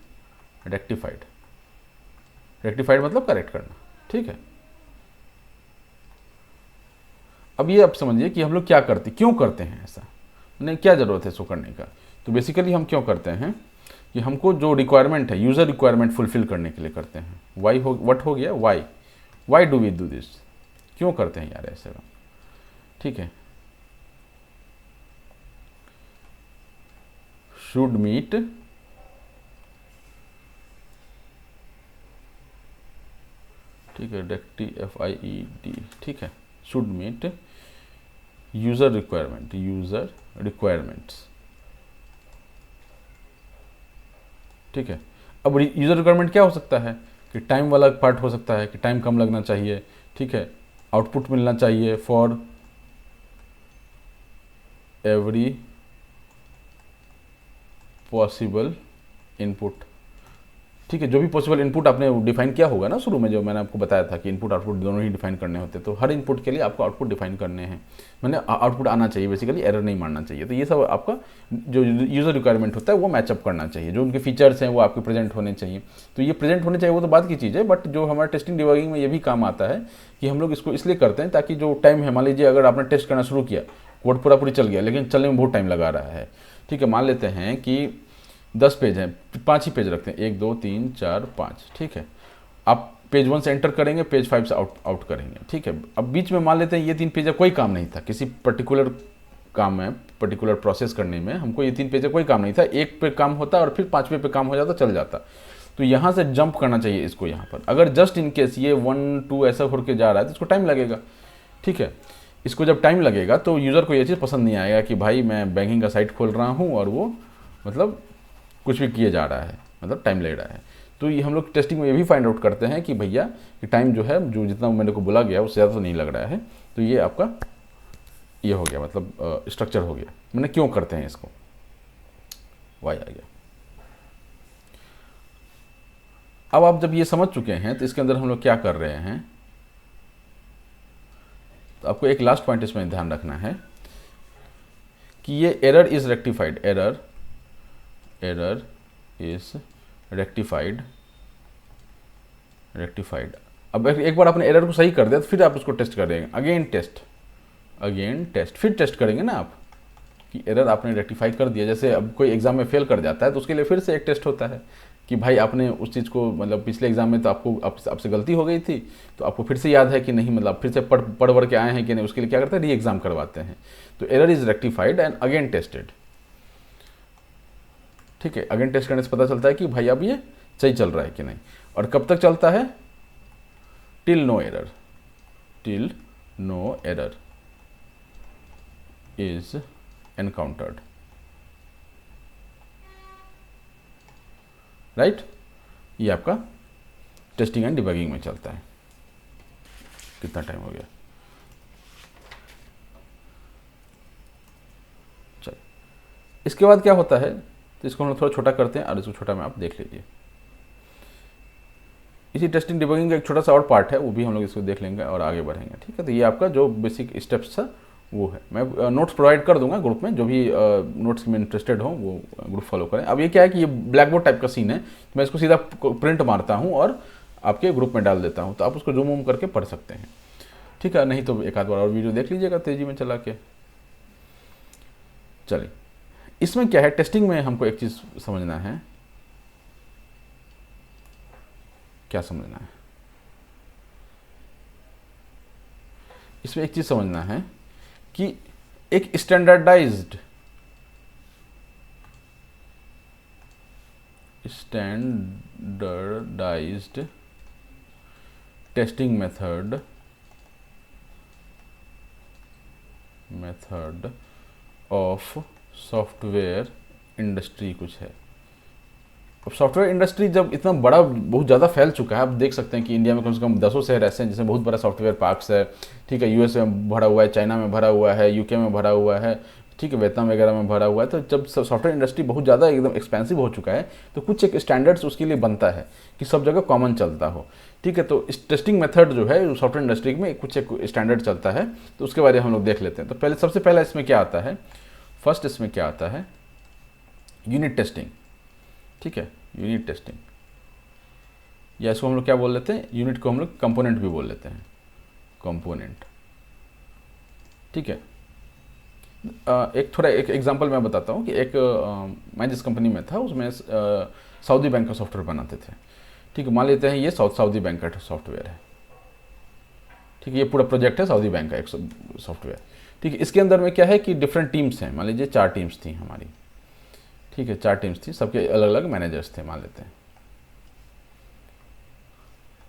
rectified. Rectified मतलब करेक्ट करना, ठीक है। अब ये आप समझिए कि हम लोग क्या करते, क्यों करते हैं ऐसा, नहीं क्या ज़रूरत है इसको करने का। तो बेसिकली हम क्यों करते हैं कि हमको जो रिक्वायरमेंट है, यूज़र रिक्वायरमेंट फुलफिल करने के लिए करते हैं। व्हाट हो गया, why do we do this, क्यों करते हैं यार ऐसे? ठीक है, शुड मीट ठीक है, DFIED, ठीक है, शुड मीट यूजर रिक्वायरमेंट्स। ठीक है, अब यूजर रिक्वायरमेंट क्या हो सकता है कि टाइम वाला पार्ट हो सकता है कि टाइम कम लगना चाहिए, ठीक है, आउटपुट मिलना चाहिए फॉर एवरी पॉसिबल इनपुट। ठीक है, जो भी पॉसिबल इनपुट आपने डिफाइन किया होगा ना शुरू में, जो मैंने आपको बताया था कि इनपुट आउटपुट दोनों ही डिफाइन करने होते हैं, तो हर इनपुट के लिए आपको आउटपुट डिफाइन करने हैं, मैंने आउटपुट आना चाहिए, बेसिकली एरर नहीं मारना चाहिए। तो ये सब आपका जो यूज़र रिक्वायरमेंट होता है वो मैचअप करना चाहिए, जो उनके फीचर्स हैं वो आपके प्रेजेंट होने चाहिए। तो ये प्रेजेंट होने चाहिए वो तो बात की चीज़ है, बट जो हमारे टेस्टिंग डिबगिंग में ये भी काम आता है कि हम लोग इसको इसलिए करते हैं ताकि जो टाइम है, मान लीजिए अगर आपने टेस्ट करना शुरू किया, कोड पूरा चल गया, लेकिन चलने में बहुत टाइम लगा रहा है। ठीक है, मान लेते हैं कि 10 पेज हैं, 5 ही पेज रखते हैं, 1 2 3 4 5। ठीक है, आप पेज 1 से एंटर करेंगे, पेज 5 से आउट करेंगे। ठीक है, अब बीच में मान लेते हैं ये 3 पेज कोई काम नहीं था, किसी पर्टिकुलर काम में, पर्टिकुलर प्रोसेस करने में हमको ये 3 पेज कोई काम नहीं था, एक पे काम होता और फिर 5वें पे काम हो जाता, चल जाता। तो यहाँ से जंप करना चाहिए इसको यहाँ पर। अगर जस्ट इन केस ये 1 2 ऐसा होकर जा रहा है तो इसको टाइम लगेगा। ठीक है, इसको जब टाइम लगेगा तो यूज़र को ये चीज़ पसंद नहीं आएगा कि भाई मैं बैंकिंग का साइट खोल रहा हूँ और वो मतलब कुछ भी किए जा रहा है, मतलब टाइम ले रहा है। तो ये हम लोग टेस्टिंग में ये भी फाइंड आउट करते हैं कि भैया कि टाइम जो है, जो जितना मेरे को बोला गया उससे ज़्यादा तो नहीं लग रहा है। तो ये आपका ये हो गया, मतलब स्ट्रक्चर हो गया, मैंने क्यों करते हैं इसको, वाई आ गया। अब आप जब ये समझ चुके हैं तो इसके अंदर हम लोग क्या कर रहे हैं, तो आपको एक लास्ट पॉइंट इसमें ध्यान रखना है कि ये error is rectified, error is rectified. अब एक बार आपने एरर को सही कर दिया तो फिर आप उसको टेस्ट करेंगे, अगेन टेस्ट, फिर टेस्ट करेंगे ना आप कि एरर आपने रेक्टिफाई कर दिया। जैसे अब कोई एग्जाम में फेल कर जाता है तो उसके लिए फिर से एक टेस्ट होता है कि भाई आपने उस चीज़ को, मतलब पिछले एग्जाम में तो आपको आपसे गलती हो गई थी, तो आपको फिर से याद है कि नहीं, मतलब फिर से पढ़ के आए हैं कि नहीं, उसके लिए क्या करते हैं, री एग्जाम करवाते हैं। तो error is rectified and again tested. ठीक है, अगेन टेस्ट करने से पता चलता है कि भाई अब ये सही चल रहा है कि नहीं। और कब तक चलता है, till no error is encountered, right. ये आपका टेस्टिंग एंड डिबगिंग में चलता है। कितना टाइम हो गया, चल। इसके बाद क्या होता है, तो इसको हम लोग थोड़ा छोटा करते हैं और इसको छोटा में आप देख लीजिए। इसी टेस्टिंग डिबगिंग का एक छोटा सा और पार्ट है, वो भी हम लोग इसको देख लेंगे और आगे बढ़ेंगे। ठीक है, तो ये आपका जो बेसिक स्टेप्स था वो है। मैं नोट्स प्रोवाइड कर दूंगा ग्रुप में, जो भी नोट्स में इंटरेस्टेड हो वो ग्रुप फॉलो करें। अब ये क्या है कि ये ब्लैक बोर्ड टाइप का सीन है, तो मैं इसको सीधा प्रिंट मारता हूँ और आपके ग्रुप में डाल देता हूँ, तो आप उसको जूम वूम करके पढ़ सकते हैं। ठीक है, नहीं तो एक आध बार और वीडियो देख लीजिएगा तेजी में चला के। चलिए, इसमें क्या है, टेस्टिंग में हमको एक चीज़ समझना है। क्या समझना है इसमें, एक चीज़ समझना है कि एक standardised testing method of software industry कुछ है। अब सॉफ्टवेयर इंडस्ट्री जब इतना बड़ा, बहुत ज़्यादा फैल चुका है, आप देख सकते हैं कि इंडिया में कम से कम 10 शहर ऐसे हैं जिसमें बहुत बड़ा सॉफ्टवेयर पार्क्स है। ठीक है, यूएस में भरा हुआ है, चाइना में भरा हुआ है, यूके में भरा हुआ है, ठीक है, वियतनाम वगैरह में भरा हुआ है। तो जब सॉफ्टवेयर इंडस्ट्री बहुत ज़्यादा एकदम एक्सपेंसिव हो चुका है, तो कुछ एक स्टैंडर्ड्स उसके लिए बनता है कि सब जगह कॉमन चलता हो। ठीक है, तो इस टेस्टिंग मेथड जो है सॉफ्टवेयर इंडस्ट्री में कुछ एक स्टैंडर्ड चलता है, तो उसके बारे में हम लोग देख लेते हैं। तो सबसे पहले इसमें क्या आता है, फर्स्ट इसमें क्या आता है, यूनिट टेस्टिंग। ठीक है, यूनिट टेस्टिंग, या इसको हम लोग क्या बोल लेते हैं, यूनिट को हम लोग कंपोनेंट भी बोल लेते हैं, कंपोनेंट। ठीक है, एक एग्जांपल मैं बताता हूँ कि मैं जिस कंपनी में था उसमें सऊदी बैंक का सॉफ्टवेयर बनाते थे। ठीक है, मान लेते हैं ये साउदी बैंक का सॉफ्टवेयर है। ठीक है, ये पूरा प्रोजेक्ट है सऊदी बैंक का एक सॉफ्टवेयर। ठीक है, इसके अंदर में क्या है कि डिफरेंट टीम्स हैं, मान लीजिए 4 टीम्स थी हमारी। ठीक है, 4 टीम्स थी, सबके अलग अलग मैनेजर्स थे मान लेते हैं।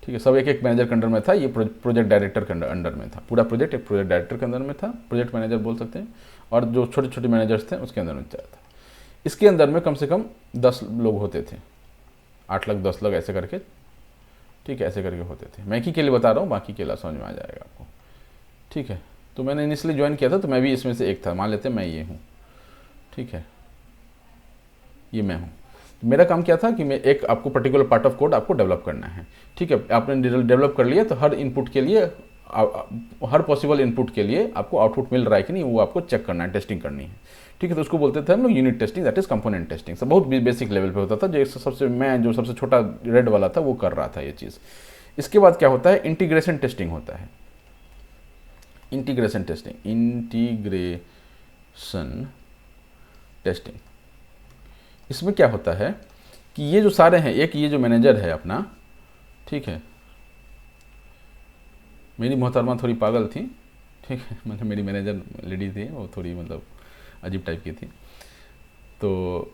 ठीक है, सब एक एक मैनेजर के अंडर में था। ये प्रोजेक्ट डायरेक्टर के अंडर में था, पूरा प्रोजेक्ट एक प्रोजेक्ट डायरेक्टर के अंदर में था, प्रोजेक्ट मैनेजर बोल सकते हैं, और जो छोटे छोटे मैनेजर्स थे उसके अंदर में था। इसके अंदर में कम से कम 10 लोग होते थे, 8 लाख 10 लाख ऐसे करके। ठीक है, ऐसे करके होते थे। मैं ही के लिए बता रहा हूँ, बाकी के लिए समझ में आ जाएगा आपको। ठीक है, तो मैंने इनिशियली ज्वाइन किया था, तो मैं भी इसमें से एक था, मान लेते हैं मैं ये हूँ। ठीक है, ये मैं हूँ। मेरा काम क्या था कि मैं एक आपको पर्टिकुलर पार्ट ऑफ कोड आपको डेवलप करना है। ठीक है, आपने डेवलप कर लिया, तो हर इनपुट के लिए हर पॉसिबल इनपुट के लिए आपको आउटपुट मिल रहा है कि नहीं, वो आपको चेक करना है, टेस्टिंग करनी है। ठीक है, तो उसको बोलते थे हम लोग unit testing, that is component testing. सब बहुत बेसिक लेवल पे होता था, जो सबसे छोटा रेड वाला था वो कर रहा था ये चीज़। इसके बाद क्या होता है, इंटीग्रेशन टेस्टिंग होता है। इंटीग्रेशन टेस्टिंग इसमें क्या होता है कि ये जो सारे हैं, एक ये जो मैनेजर है अपना, ठीक है, मेरी मोहतरमा थोड़ी पागल थी। ठीक है, मतलब मेरी मैनेजर लेडी थी, वो थोड़ी मतलब अजीब टाइप की थी। तो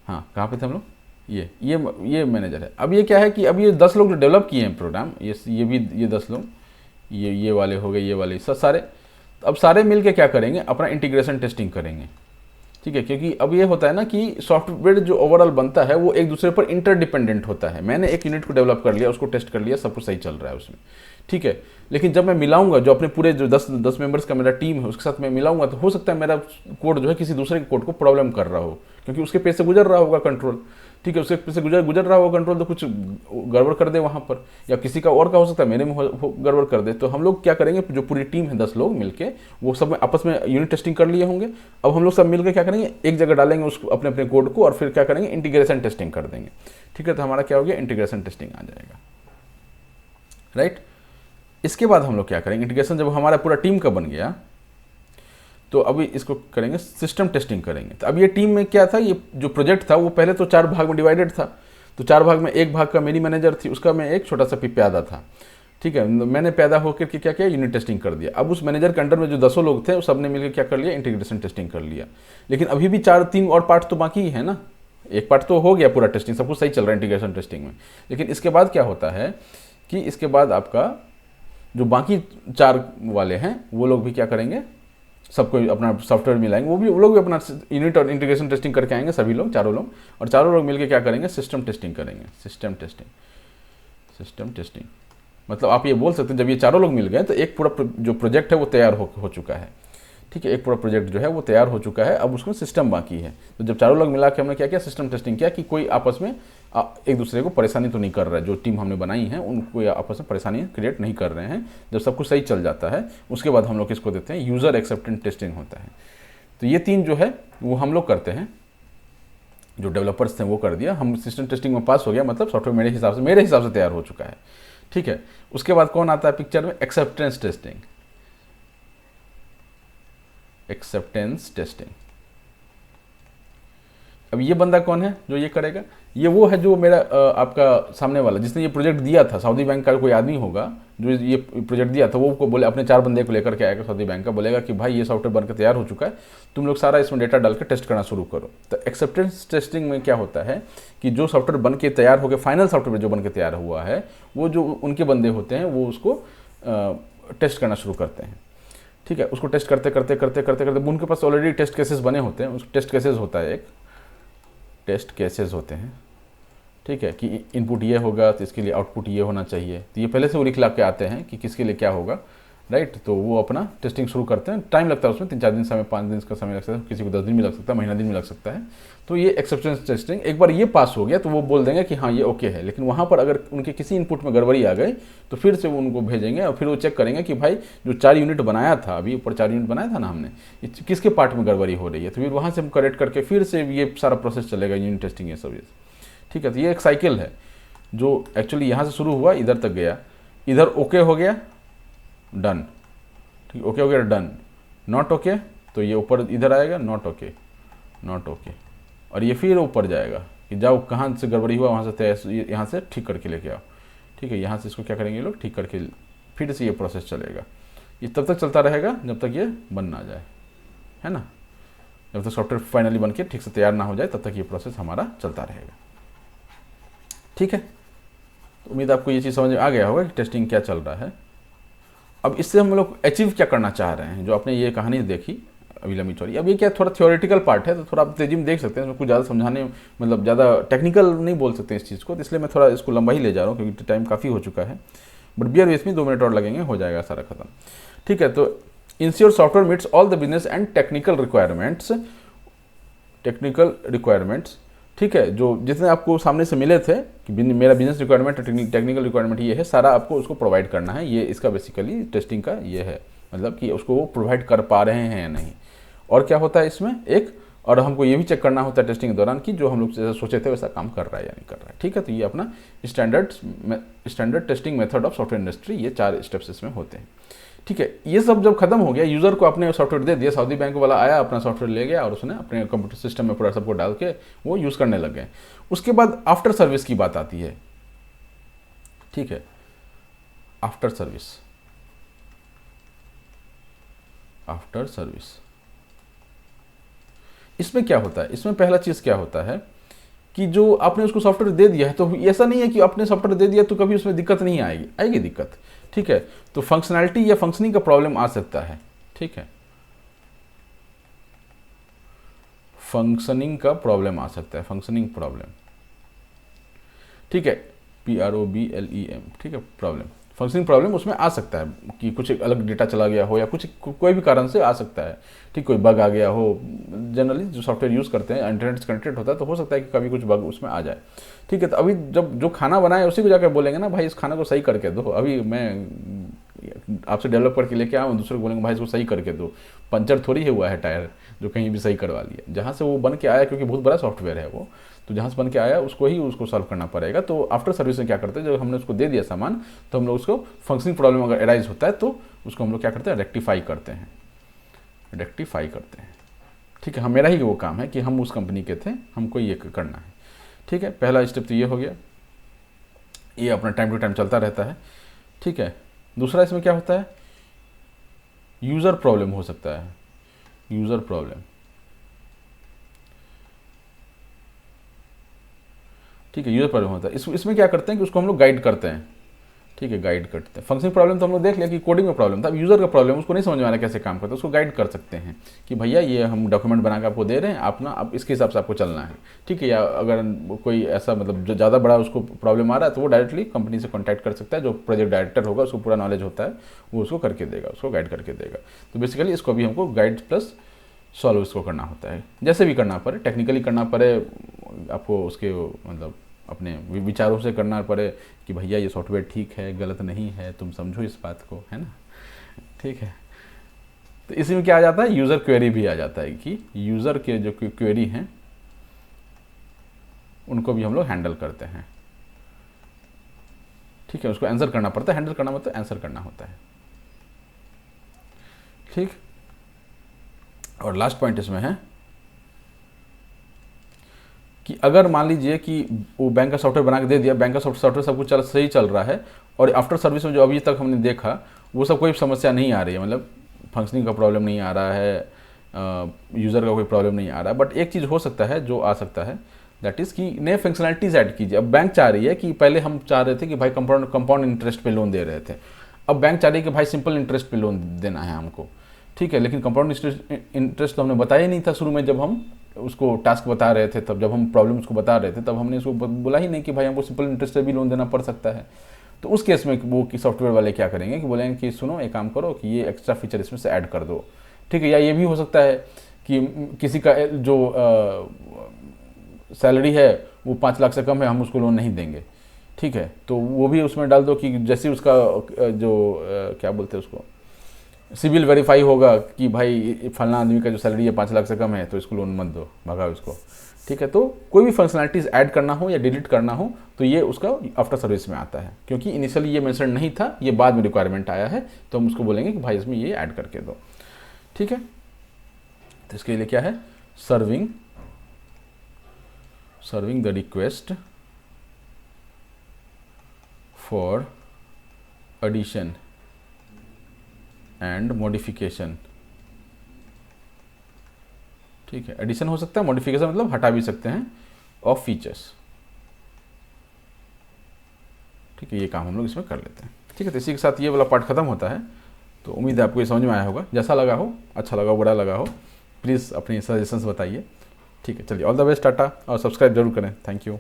हाँ, कहाँ पे थे हम लोग, ये मैनेजर है। अब ये क्या है कि अब ये 10 लोग जो डेवलप किए हैं प्रोग्राम, ये 10 लोग, ये वाले हो गए, ये वाले सारे, अब सारे मिलके क्या करेंगे, अपना इंटीग्रेशन टेस्टिंग करेंगे। ठीक है, क्योंकि अब ये होता है ना कि सॉफ्टवेयर जो ओवरऑल बनता है वो एक दूसरे पर इंटरडिपेंडेंट होता है। मैंने एक यूनिट को डेवलप कर लिया, उसको टेस्ट कर लिया, सब कुछ सही चल रहा है उसमें। ठीक है, लेकिन जब मैं मिलाऊंगा, जो अपने पूरे जो 10 मेंबर्स का मेरा टीम है उसके साथ मैं मिलाऊंगा, तो हो सकता है मेरा कोड जो है किसी दूसरे के कोड को प्रॉब्लम कर रहा हो, क्योंकि उसके पेज से गुजर रहा होगा कंट्रोल। ठीक है, उसके पेज से गुजर रहा होगा कंट्रोल, तो कुछ गड़बड़ कर दे वहाँ पर, या किसी का और का हो सकता है मेरे में गड़बड़ कर दे। तो हम लोग क्या करेंगे, जो पूरी टीम है 10 लोग मिलके, वो सब में आपस में यूनिट टेस्टिंग कर लिए होंगे। अब हम लोग सब मिलकर क्या करेंगे, एक जगह डालेंगे उसको, अपने अपने कोड को, और फिर क्या करेंगे, इंटीग्रेशन टेस्टिंग कर देंगे। ठीक है, तो हमारा क्या हो गया, इंटीग्रेशन टेस्टिंग आ जाएगा, राइट। इसके बाद हम लोग क्या करेंगे, इंटीग्रेशन जब हमारा पूरा टीम का बन गया, तो अभी इसको करेंगे सिस्टम टेस्टिंग करेंगे। तो अब ये टीम में क्या था, ये जो प्रोजेक्ट था वो पहले तो 4 भाग में डिवाइडेड था। तो 4 भाग में एक भाग का मेरी मैनेजर थी, उसका मैं एक छोटा सा प्यादा था। ठीक है, मैंने पैदा होकर के क्या किया, यूनिट टेस्टिंग कर दिया। अब उस मैनेजर के अंडर में जो 10 लोग थे, उस सब ने मिलकर क्या कर लिया, इंटीग्रेशन टेस्टिंग कर लिया। लेकिन अभी भी 3 और पार्ट तो बाकी है ना। एक पार्ट तो हो गया पूरा टेस्टिंग, सब कुछ सही चल रहा है इंटीग्रेशन टेस्टिंग में। लेकिन इसके बाद क्या होता है कि इसके बाद आपका जो बाकी 4 वाले हैं, वो लोग भी क्या करेंगे, सबको अपना सॉफ्टवेयर मिलाएंगे, वो लोग भी अपना यूनिट और इंटीग्रेशन टेस्टिंग करके आएंगे, सभी लोग, चारों लोग। और चारों लोग मिलकर क्या करेंगे, सिस्टम टेस्टिंग करेंगे। सिस्टम टेस्टिंग मतलब आप ये बोल सकते हैं, जब ये चारों लोग मिल गए तो एक पूरा जो प्रोजेक्ट है वो तैयार हो चुका है। ठीक है, एक पूरा प्रोजेक्ट जो है वो तैयार हो चुका है, अब उसमें सिस्टम बाकी है। तो जब चारों लोग मिला के हमने क्या किया, सिस्टम टेस्टिंग किया कि कोई आपस में एक दूसरे को परेशानी तो नहीं कर रहा है, जो टीम हमने बनाई है उनको आपस में परेशानी क्रिएट नहीं कर रहे हैं। जब सब कुछ सही चल जाता है, उसके बाद हम लोग किसको देते हैं, यूज़र एक्सेप्टेंस टेस्टिंग होता है। तो ये 3 जो है वो हम लोग करते हैं, जो डेवलपर्स थे वो कर दिया, हम सिस्टम टेस्टिंग में पास हो गया, मतलब सॉफ्टवेयर मेरे हिसाब से तैयार हो चुका है। ठीक है, उसके बाद कौन आता है पिक्चर में, एक्सेप्टेंस टेस्टिंग। अब ये बंदा कौन है जो ये करेगा, ये वो है जो मेरा आपका सामने वाला, जिसने ये प्रोजेक्ट दिया था, सऊदी बैंक का कोई आदमी होगा जो ये प्रोजेक्ट दिया था, वो को बोले, अपने 4 बंदे को लेकर के आएगा सऊदी बैंक का, बोलेगा कि भाई ये सॉफ्टवेयर बनकर तैयार हो चुका है, तुम लोग सारा इसमें डेटा डाल के टेस्ट करना शुरू करो। तो एक्सेप्टेंस टेस्टिंग में क्या होता है कि जो सॉफ्टवेयर बन के तैयार हो गया, फाइनल सॉफ्टवेयर जो बन के तैयार हुआ है, वो जो उनके बंदे होते हैं वो उसको टेस्ट करना शुरू करते हैं। ठीक है, उसको टेस्ट करते उनके पास ऑलरेडी टेस्ट केसेस बने होते हैं। उस टेस्ट केसेस होता है, एक टेस्ट केसेस होते हैं। ठीक है, कि इनपुट ये होगा तो इसके लिए आउटपुट ये होना चाहिए। तो ये पहले से वो लिख के आते हैं कि किसके लिए क्या होगा, राइट। तो वो अपना टेस्टिंग शुरू करते हैं, टाइम लगता है उसमें, 3-4 दिन समय, 5 दिन का समय लग सकता है, किसी को 10 दिन भी लग सकता है, महीना दिन भी लग सकता है। तो ये एक्सेप्टेंस टेस्टिंग, एक बार ये पास हो गया तो वो बोल देंगे कि हाँ ये ओके है। लेकिन वहाँ पर अगर उनके किसी इनपुट में गड़बड़ी आ गई तो फिर से वो उनको भेजेंगे, और फिर वो चेक करेंगे कि भाई जो 4 यूनिट बनाया था, अभी ऊपर 4 यूनिट बनाया था ना हमने, किसके पार्ट में गड़बड़ी हो रही है। तो फिर वहाँ से हम करेक्ट करके फिर से ये सारा प्रोसेस चलेगा, यूनिट टेस्टिंग ये सब। ठीक है, तो ये एक साइकिल है जो एक्चुअली यहाँ से शुरू हुआ, इधर तक गया, इधर ओके हो गया, डन। ठीक, ओके हो गया, डन। नॉट ओके तो ये ऊपर इधर आएगा, नॉट ओके, और ये फिर ऊपर जाएगा कि जाओ कहाँ से गड़बड़ी हुआ वहाँ से यहाँ से ठीक करके लेके आओ। ठीक है, यहाँ से इसको क्या करेंगे लोग, ठीक करके फिर से ये प्रोसेस चलेगा। ये तब तक चलता रहेगा जब तक ये बन ना जाए, है ना। जब तक सॉफ्टवेयर फाइनली बन के ठीक से तैयार ना हो जाए तब तक ये प्रोसेस हमारा चलता रहेगा। ठीक है, तो उम्मीद आपको ये चीज़ समझ में आ गया होगा कि टेस्टिंग क्या चल रहा है। अब इससे हम लोग अचीव क्या करना चाह रहे हैं, जो आपने ये कहानी देखी अभी लंबी चौड़ी। अब ये क्या थोड़ा थ्योरेटिकल पार्ट है, तो थोड़ा आप तेजी में देख सकते हैं, इसमें कुछ ज़्यादा समझाने मतलब ज़्यादा टेक्निकल नहीं बोल सकते इस चीज़ को, तो इसलिए मैं थोड़ा इसको लंबा ही ले जा रहा हूँ क्योंकि टाइम काफ़ी हो चुका है। But beer with me, 2 minute और लगेंगे, हो जाएगा सारा खत्म। ठीक है, तो ensure software meets all the business and technical requirements. ठीक है, जो जितने आपको सामने से मिले थे कि मेरा बिजनेस रिक्वायरमेंट टेक्निकल रिक्वायरमेंट ये है, सारा आपको उसको प्रोवाइड करना है। ये इसका बेसिकली टेस्टिंग का ये है, मतलब कि उसको वो प्रोवाइड कर पा रहे हैं या नहीं। और क्या होता है इसमें एक, और हमको ये भी चेक करना होता है टेस्टिंग के दौरान कि जो हम लोग जैसा सोचे थे वैसा काम कर रहा है या नहीं कर रहा है। ठीक है, तो ये अपना standard testing method of software industry, ये 4 स्टेप्स इसमें होते हैं। ठीक है, ये सब जब खत्म हो गया, यूज़र को अपने सॉफ्टवेयर दे दिया, सऊदी बैंक वाला आया, अपना सॉफ्टवेयर ले गया और उसने अपने कंप्यूटर सिस्टम में पूरा सबको डाल के वो यूज़ करने लग गए। उसके बाद आफ्टर सर्विस की बात आती है। ठीक है, आफ्टर सर्विस इसमें क्या होता है, इसमें पहला चीज़ क्या होता है कि जो आपने उसको सॉफ्टवेयर दे दिया है, तो ऐसा नहीं है कि आपने सॉफ्टवेयर दे दिया तो कभी उसमें दिक्कत नहीं आएगी दिक्कत। ठीक है, तो फंक्शनैलिटी या फंक्शनिंग का प्रॉब्लम आ सकता है। ठीक है, फंक्शनिंग का प्रॉब्लम आ सकता है, फंक्शनिंग प्रॉब्लम। ठीक है, PROBLEM। ठीक है, प्रॉब्लम, फंक्शनिंग प्रॉब्लम उसमें आ सकता है कि कुछ अलग डेटा चला गया हो या कुछ कोई भी कारण से आ सकता है। ठीक, कोई बग आ गया हो। जनरली जो सॉफ्टवेयर यूज़ करते हैं इंटरनेट से कनेक्टेड होता है, तो हो सकता है कि कभी कुछ बग उसमें आ जाए। ठीक है, तो अभी जब जो खाना बनाए उसी को जाकर बोलेंगे ना भाई इस खाना को सही करके दो। अभी मैं आपसे डेवलप करके लेके आऊँ, दूसरे को बोलेंगे भाई इसको सही करके दो। पंचर थोड़ी है हुआ है टायर जो कहीं भी सही करवा लिया। जहाँ से वो बन के आया, क्योंकि बहुत बड़ा सॉफ्टवेयर है वो, तो जहाँ से बन के आया उसको सॉल्व करना पड़ेगा। तो आफ्टर सर्विस में क्या करते हैं, जब हमने उसको दे दिया सामान, तो हम लोग उसको फंक्शनिंग प्रॉब्लम अगर अराइज होता है तो उसको हम लोग क्या करते हैं, रेक्टिफाई करते हैं। ठीक है, हाँ, मेरा ही वो काम है कि हम उस कंपनी के थे, हमको ये करना है। ठीक है, पहला स्टेप तो ये हो गया, ये अपना टाइम टू टाइम चलता रहता है। ठीक है, दूसरा इसमें क्या होता है, यूज़र प्रॉब्लम हो सकता है, यूज़र प्रॉब्लम। ठीक है, यूज़र प्रॉब्लम होता है। इसमें क्या करते हैं कि उसको हम लोग गाइड करते हैं। ठीक है, गाइड करते हैं। फंक्शनिंग प्रॉब्लम तो हम लोग देख लिया कि कोडिंग में प्रॉब्लम था। अब यूज़र का प्रॉब्लम, उसको नहीं समझ में आ रहा कैसे काम करता है, उसको गाइड कर सकते हैं कि भैया ये हम डॉक्यूमेंट बना के आपको दे रहे हैं, आप ना अब इसके हिसाब से आपको चलना है। ठीक है, या अगर कोई ऐसा मतलब जो ज़्यादा बड़ा उसको प्रॉब्लम आ रहा है तो वो डायरेक्टली कंपनी से कॉन्टैक्ट कर सकता है। जो प्रोजेक्ट डायरेक्टर होगा उसको पूरा नॉलेज होता है, वो उसको करके देगा, उसको गाइड करके देगा। तो बेसिकली इसको भी हमको गाइड प्लस सॉल्व इसको करना होता है, जैसे भी करना पड़े, टेक्निकली करना पड़े, आपको उसके मतलब अपने विचारों से करना पड़े कि भैया ये सॉफ्टवेयर ठीक है, गलत नहीं है, तुम समझो इस बात को, है ना। ठीक है, तो इसी में क्या आ जाता है, यूज़र क्वेरी भी आ जाता है कि यूज़र के जो क्वेरी हैं उनको भी हम लोग हैंडल करते हैं। ठीक है, उसको आंसर करना पड़ता है, हैंडल करना मतलब आंसर करना होता है। ठीक, और लास्ट पॉइंट इसमें है कि अगर मान लीजिए कि वो बैंक का सॉफ्टवेयर बना के दे दिया, बैंक का सॉफ्टवेयर सब कुछ सही चल रहा है, और आफ्टर सर्विस में जो अभी तक हमने देखा वो सब कोई समस्या नहीं आ रही है, मतलब फंक्शनिंग का प्रॉब्लम नहीं आ रहा है, यूज़र का कोई प्रॉब्लम नहीं आ रहा है। बट एक चीज़ हो सकता है जो आ सकता है, दैट इज़ कि नए फंक्शनलिटीज़ ऐड कीजिए। अब बैंक चाह रही है कि पहले हम चाह रहे थे कि भाई कंपाउंड इंटरेस्ट पे लोन दे रहे थे, अब बैंक चाह रही है कि भाई सिंपल इंटरेस्ट पे लोन देना है हमको। ठीक है, लेकिन कंपाउंड इंटरेस्ट तो हमने बताया ही नहीं था शुरू में, जब हम उसको टास्क बता रहे थे, तब जब हम प्रॉब्लम उसको बता रहे थे तब हमने उसको बोला ही नहीं कि भाई हमको सिंपल इंटरेस्ट से भी लोन देना पड़ सकता है। तो उस केस में वो कि सॉफ्टवेयर वाले क्या करेंगे कि बोलेंगे कि सुनो एक काम करो कि ये एक्स्ट्रा फीचर इसमें से ऐड कर दो। ठीक है, या ये भी हो सकता है कि किसी का जो सैलरी है वो 5 लाख से कम है, हम उसको लोन नहीं देंगे। ठीक है, तो वो भी उसमें डाल दो कि जैसे उसका जो क्या बोलते हैं उसको, सिविल वेरीफाई होगा कि भाई फलना आदमी का जो सैलरी है 5 लाख से कम है, तो इसको लोन मत दो, भगाओ इसको। ठीक है, तो कोई भी फंक्शनलिटीज़ ऐड करना हो या डिलीट करना हो तो ये उसका आफ्टर सर्विस में आता है, क्योंकि इनिशियली ये मेंशन नहीं था, ये बाद में रिक्वायरमेंट आया है, तो हम उसको बोलेंगे कि भाई इसमें ये ऐड करके दो। ठीक है, तो इसके लिए क्या है, serving the request for addition and modification. ठीक है, एडिशन हो सकता है, मॉडिफिकेशन मतलब हटा भी सकते हैं ऑफ फीचर्स। ठीक है, ये काम हम लोग इसमें कर लेते हैं। ठीक है, तो इसी के साथ ये वाला पार्ट खत्म होता है। तो उम्मीद है आपको ये समझ में आया होगा। जैसा लगा हो, अच्छा लगा हो, बुरा लगा हो, प्लीज़ अपनी सजेशंस बताइए। ठीक है, चलिए, ऑल द बेस्ट, टाटा, और सब्सक्राइब जरूर करें। Thank you.